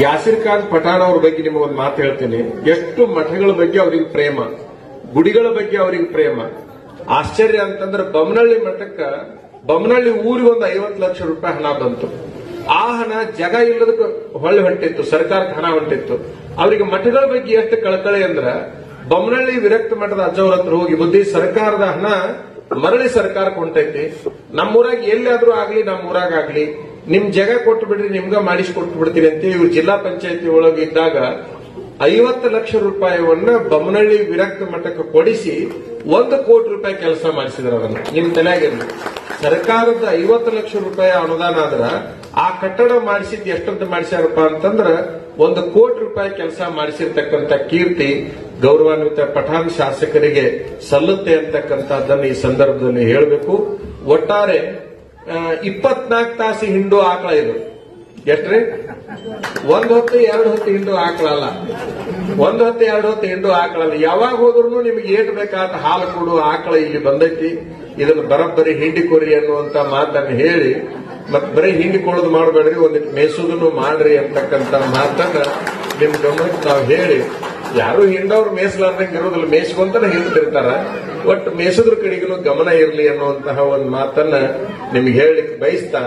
ಯಾಸಿರ್ ಖಾನ್ ಪಠಾಣ್ ಅವ್ರ ಬಗ್ಗೆ ನಿಮಗೊಂದು ಮಾತು ಹೇಳ್ತೀನಿ. ಎಷ್ಟು ಮಠಗಳ ಬಗ್ಗೆ ಅವ್ರಿಗೆ ಪ್ರೇಮ, ಗುಡಿಗಳ ಬಗ್ಗೆ ಅವ್ರಿಗೆ ಪ್ರೇಮ. ಆಶ್ಚರ್ಯ ಅಂತಂದ್ರೆ ಬೊಮ್ಮನಹಳ್ಳಿ ಮಠಕ್ಕ ಬೊಮ್ಮನಹಳ್ಳಿ ಊರಿಗೆ ಒಂದು 50 ಲಕ್ಷ ರೂಪಾಯಿ ಹಣ ಬಂತು. ಆ ಹಣ ಜಗ ಇಲ್ಲದಕ್ಕೆ ಹೊಳ್ಳಿ ಹೊಂಟಿತ್ತು, ಸರ್ಕಾರಕ್ಕೆ ಹಣ ಹೊಂಟಿತ್ತು. ಅವರಿಗೆ ಮಠಗಳ ಬಗ್ಗೆ ಎಷ್ಟು ಕಳಕಳಿ ಅಂದ್ರ ಬೊಮ್ಮನಹಳ್ಳಿ ವಿರಕ್ತ ಮಠದ ಅಜ್ಜವ್ರ ಹತ್ರ ಹೋಗಿ ಬುದ್ಧಿ ಸರ್ಕಾರದ ಹಣ ಮರಳಿ ಸರ್ಕಾರಕ್ಕೆ ಹೊಂಟೈತಿ, ನಮ್ಮೂರಾಗ ಎಲ್ಲಾದ್ರೂ ಆಗ್ಲಿ ನಮ್ಮೂರಾಗ ಆಗ್ಲಿ ನಿಮ್ ಜಾಗ ಕೊಟ್ಟು ಬಿಡ್ರಿ, ನಿಮ್ಗ ಮಾಡಿಸಿಕೊಟ್ಟು ಬಿಡ್ತೀನಿ ಅಂತ ಇವ್ರು ಜಿಲ್ಲಾ ಪಂಚಾಯತಿ ಒಳಗೆ ಇದ್ದಾಗ 50 ಲಕ್ಷ ರೂಪಾಯಿಯನ್ನ ಬೊಮ್ಮನಹಳ್ಳಿ ವಿರಕ್ತ ಮಠಕ್ಕೆ ಕೊಡಿಸಿ 1 ಕೋಟಿ ರೂಪಾಯಿ ಕೆಲಸ ಮಾಡಿಸಿದ್ರು. ಅದನ್ನು ನಿಮ್ ತಲೆಯಾಗಿರ್ಲಿ. ಸರ್ಕಾರದ 50 ಲಕ್ಷ ರೂಪಾಯಿ ಅನುದಾನ ಆದ್ರ ಆ ಕಟ್ಟಡ ಮಾಡಿಸಿದ್ ಎಷ್ಟಂತ ಮಾಡಿಸ್ಯಾರಪ್ಪ ಅಂತಂದ್ರ 1 ಕೋಟಿ ರೂಪಾಯಿ ಕೆಲಸ ಮಾಡಿಸಿರ್ತಕ್ಕಂಥ ಕೀರ್ತಿ ಗೌರವಾನ್ವಿತ ಪಠಾಣ್ ಶಾಸಕರಿಗೆ ಸಲ್ಲುತ್ತೆ ಅಂತಕ್ಕಂಥದ್ದನ್ನು ಈ ಸಂದರ್ಭದಲ್ಲಿ ಹೇಳಬೇಕು. ಒಟ್ಟಾರೆ 24 ತಾಸು ಹಿಂಡು ಆಕಳ ಇದು. ಎಷ್ಟ್ರಿ? 1 ಹೊತ್ತು 2 ಹೊತ್ತು ಹಿಂಡು ಆಕಳಲ್ಲ, 1 ಹೊತ್ತು 2 ಹೊತ್ತು ಹಿಂಡು ಆಕಳಲ್ಲ. ಯಾವಾಗ ಹೋದ್ರು ನಿಮ್ಗೆ ಏಟ್ ಬೇಕಾದ ಹಾಲು ಕೊಡು ಆಕಳ ಇಲ್ಲಿ ಬಂದೈತಿ. ಇದನ್ನು ಬರಬ್ಬರಿ ಹಿಂಡಿಕೊರಿ ಅನ್ನುವಂತ ಮಾತನ್ನು ಹೇಳಿ, ಮತ್ ಬರೀ ಹಿಂಡಿಕೊಳ್ಳೋದು ಮಾಡಬೇಡ್ರಿ, ಒಂದಿಟ್ಟು ಮೇಸೋದನ್ನು ಮಾಡ್ರಿ ಅಂತಕ್ಕಂಥ ಮಾತನ್ನ ನಿಮ್ ಗಮನಕ್ಕೆ ನಾವು ಹೇಳಿ, ಯಾರು ಹಿಂಡವ್ರು ಮೇಸಲಾರ್ದಂಗೆ ಇರೋದಿಲ್ಲ, ಮೇಸ್ಕೊಂತಾನೆ ಹಿಂಡ್ತಿರ್ತಾರ. ಒಟ್ಟು ಮೇಸೋದ್ರ ಕಡೆಗೂ ಗಮನ ಇರಲಿ ಅನ್ನುವಂತಹ ಒಂದು ಮಾತನ್ನ ನಿಮ್ಗೆ ಹೇಳಲಿಕ್ಕೆ ಬಯಸ್ತಾ